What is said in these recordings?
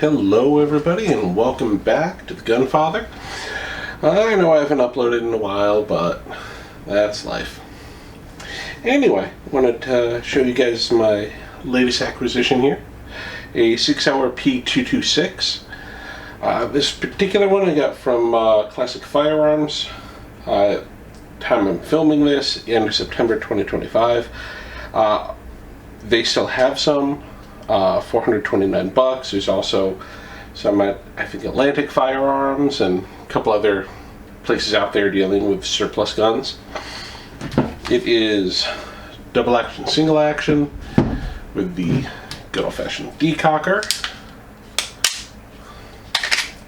Hello everybody and welcome back to the Gunfather. I know I haven't uploaded in a while, but that's life. Anyway, I wanted to show you guys my latest acquisition here. A Sig Sauer P226. This particular one I got from Classic Firearms. Time I'm filming this, end of September 2025. They still have some. $429. There's also some at, I think, Atlantic Firearms and a couple other places out there dealing with surplus guns. It is double action, single action with the good old-fashioned decocker.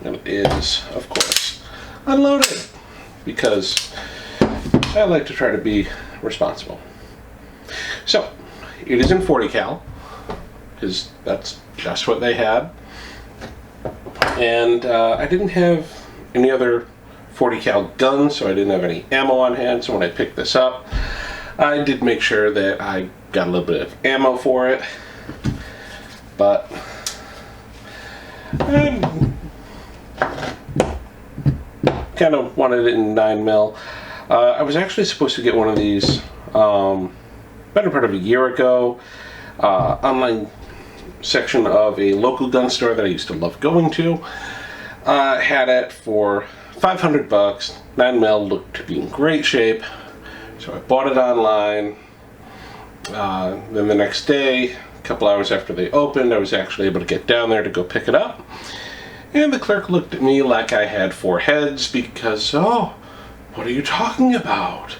And it is, of course, unloaded because I like to try to be responsible. So, it is in 40 cal. Because that's just what they had. And I didn't have any other 40 cal guns, so I didn't have any ammo on hand. So when I picked this up, I did make sure that I got a little bit of ammo for it. But I kind of wanted it in 9mm. I was actually supposed to get one of these better part of a year ago. Online section of a local gun store that I used to love going to had it for $500. 9mm looked to be in great shape, so I bought it online. Then the next day, a couple hours after they opened, I was actually able to get down there to go pick it up, and the clerk looked at me like I had four heads because, oh, what are you talking about?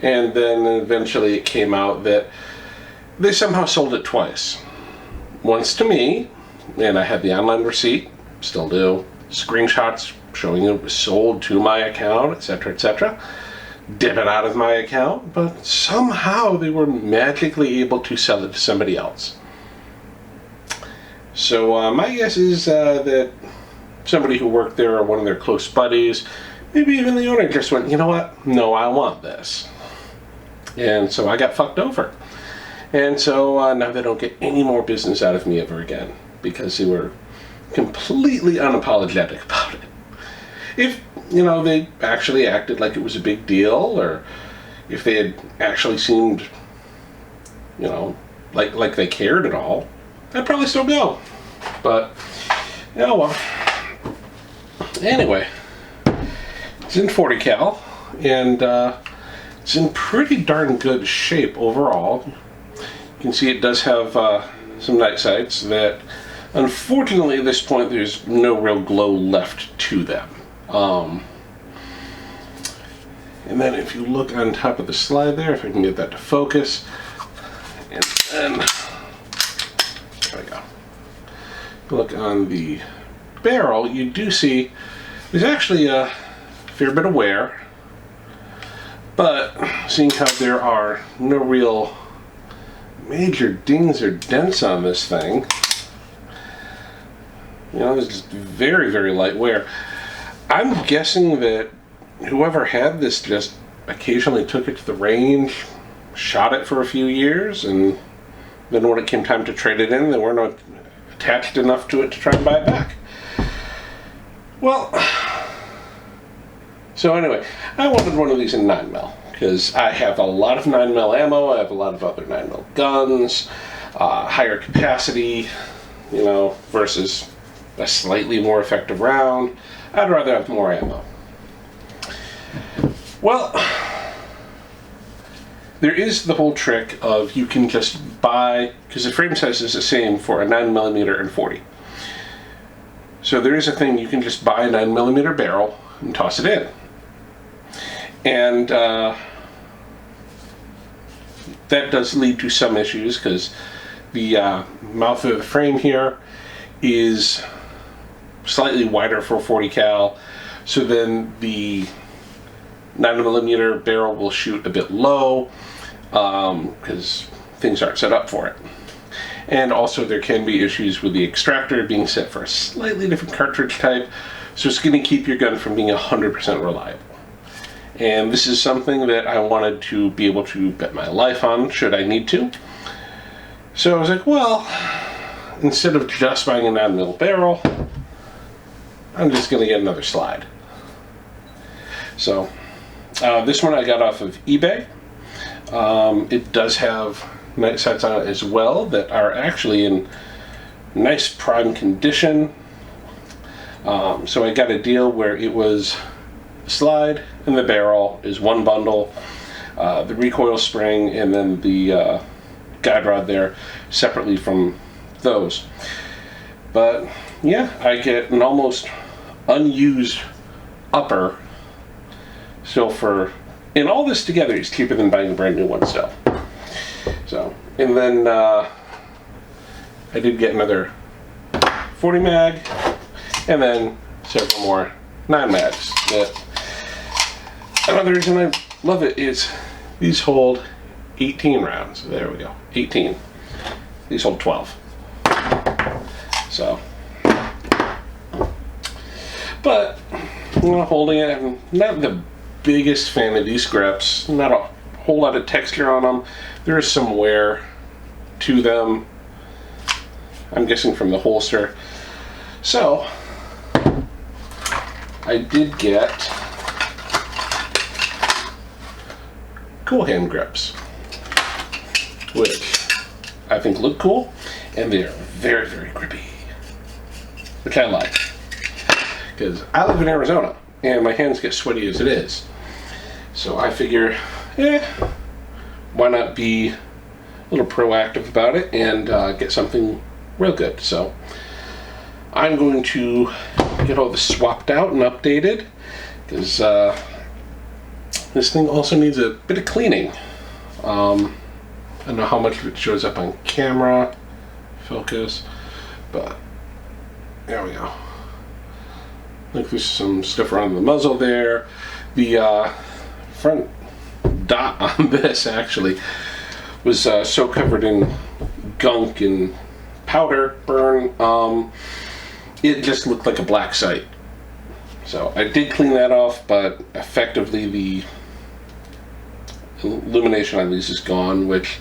And then eventually it came out that they somehow sold it twice. Once to me, and I had the online receipt, still do, screenshots showing it was sold to my account, etc., etc. Debit out of my account, but somehow they were magically able to sell it to somebody else. So my guess is that somebody who worked there or one of their close buddies, maybe even the owner, just went, you know what, no, I want this. And so I got fucked over. And so now they don't get any more business out of me ever again because they were completely unapologetic about it. If, you know, they actually acted like it was a big deal, or if they had actually seemed, you know, like they cared at all, I'd probably still go. But, yeah, well. Anyway, it's in 40 cal, and it's in pretty darn good shape overall. You can see it does have some night sights that, unfortunately, at this point, there's no real glow left to them. And then if you look on top of the slide there, if I can get that to focus, and then, there we go. Look on the barrel, you do see there's actually a fair bit of wear, but seeing how there are no real major dings or dents on this thing, you know, it's just very, very light wear. I'm guessing that whoever had this just occasionally took it to the range, shot it for a few years, and then when it came time to trade it in, they weren't attached enough to it to try and buy it back. Well, so anyway, I wanted one of these in 9mm. Because I have a lot of 9mm ammo, I have a lot of other 9mm guns, higher capacity, you know, versus a slightly more effective round. I'd rather have more ammo. Well, there is the whole trick of you can just buy, because the frame size is the same for a 9mm and 40. So there is a thing, you can just buy a 9mm barrel and toss it in. And that does lead to some issues because the mouth of the frame here is slightly wider for 40 cal, so then the 9mm barrel will shoot a bit low because things aren't set up for it. And also there can be issues with the extractor being set for a slightly different cartridge type, so it's going to keep your gun from being 100% reliable. And this is something that I wanted to be able to bet my life on should I need to. So I was like, well, instead of just buying a 9mm barrel, I'm just going to get another slide. So this one I got off of eBay. It does have night sights on it as well that are actually in nice prime condition. So I got a deal where it was the slide and the barrel is one bundle, the recoil spring, and then the guide rod there separately from those. But yeah, I get an almost unused upper still for, and all this together is cheaper than buying a brand new one still. So, and then I did get another 40 mag and then several more 9 mags. Another reason I love it is these hold 18 rounds. There we go, 18. These hold 12. So, but you know, holding it, I'm not the biggest fan of these grips. Not a whole lot of texture on them. There is some wear to them, I'm guessing from the holster. So I did get cool hand grips, which I think look cool, and they are very, very grippy, which I like, because I live in Arizona and my hands get sweaty as it is. So I figure, why not be a little proactive about it and get something real good. So I'm going to get all this swapped out and updated, because this thing also needs a bit of cleaning. I don't know how much of it shows up on camera, focus, but there we go. Like there's some stuff around the muzzle there. The front dot on this actually was so covered in gunk and powder burn, it just looked like a black sight. So I did clean that off, but effectively the illumination on these is gone, which,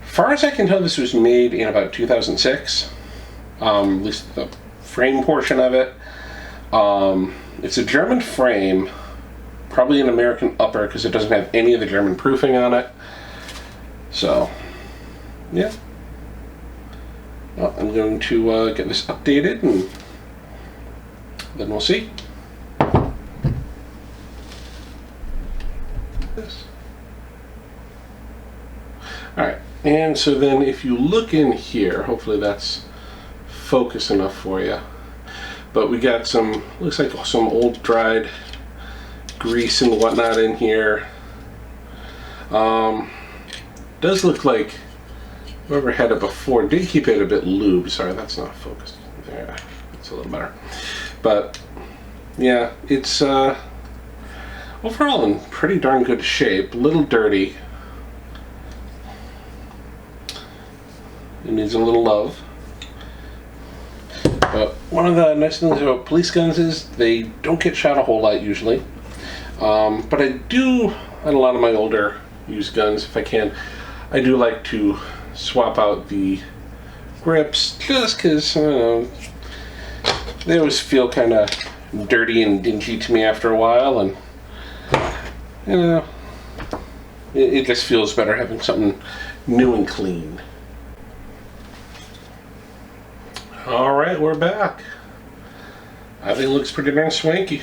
far as I can tell, this was made in about 2006, at least the frame portion of it. It's a German frame, probably an American upper, because it doesn't have any of the German proofing on it. So, yeah. Well, I'm going to get this updated, and then we'll see. Alright, and so then if you look in here, hopefully that's focus enough for you. But we got some, looks like some old dried grease and whatnot in here. Does look like whoever had it before did keep it a bit lubed. Sorry, that's not focused. There, that's a little better. But yeah, it's overall in pretty darn good shape. A little dirty. It needs a little love. But one of the nice things about police guns is they don't get shot a whole lot usually. But I do, on a lot of my older used guns, if I can, I do like to swap out the grips, just because, I don't know, they always feel kind of dirty and dingy to me after a while, and you know, it just feels better having something new and clean. Alright, we're back. I think it looks pretty darn swanky.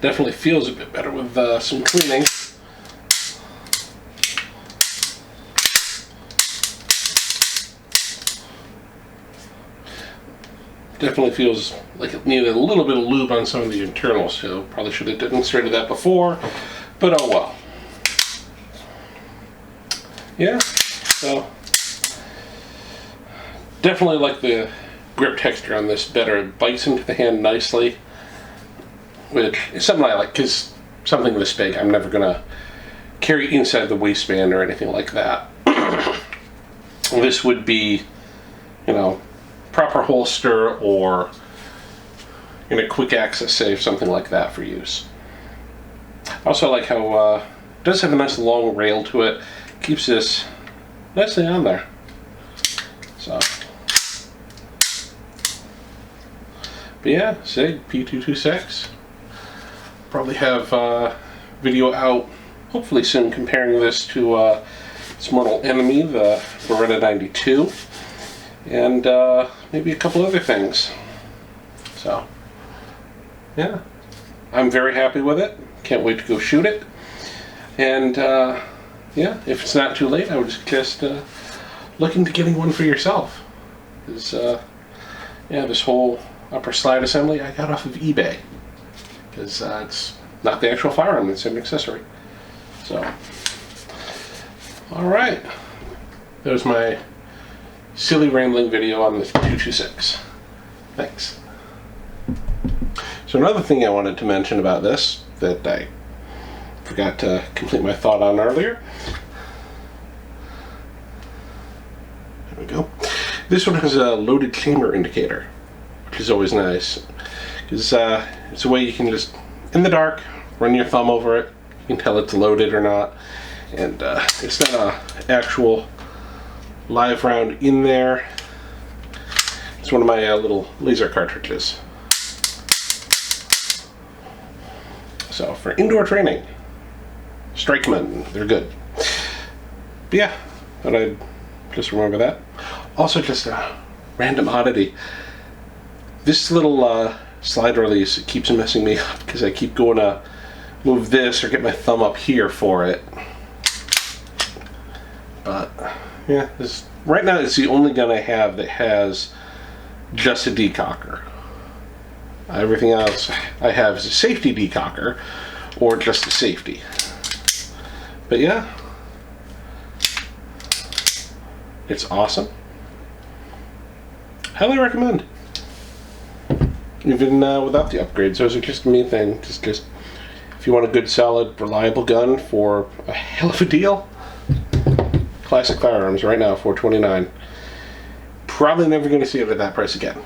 Definitely feels a bit better with some cleaning. Definitely feels like it needed a little bit of lube on some of the internals, so probably should have demonstrated that before, but oh well. Yeah, so definitely like the grip texture on this better. It bites into the hand nicely, which is something I like, because something this big I'm never gonna carry inside the waistband or anything like that. This would be, you know, proper holster or in a quick access safe, something like that for use. I also like how it does have a nice long rail to it. Keeps this nicely on there. So, but yeah, Sig P226. Probably have video out hopefully soon comparing this to its mortal enemy, the Beretta 92, and maybe a couple other things. So, yeah, I'm very happy with it. Can't wait to go shoot it. And yeah, if it's not too late, I would just looking to getting one for yourself. Because yeah, this whole upper slide assembly I got off of eBay. Because it's not the actual firearm, it's an accessory. So, alright. There's my silly rambling video on the 226. Thanks. So another thing I wanted to mention about this that I forgot to complete my thought on earlier. There we go. This one has a loaded chamber indicator, which is always nice. Because it's a way you can just, in the dark, run your thumb over it. You can tell it's loaded or not. And it's not an actual live round in there. It's one of my little laser cartridges. So for indoor training, strike them, they're good. But yeah, thought I'd just remember that. Also, just a random oddity. This little slide release keeps messing me up because I keep going to move this or get my thumb up here for it. But yeah, right now it's the only gun I have that has just a decocker. Everything else I have is a safety decocker or just a safety. But yeah, it's awesome. Highly recommend. Even without the upgrades, those are just the main thing. Just if you want a good, solid, reliable gun for a hell of a deal, Classic Firearms right now, $429. Probably never going to see it at that price again.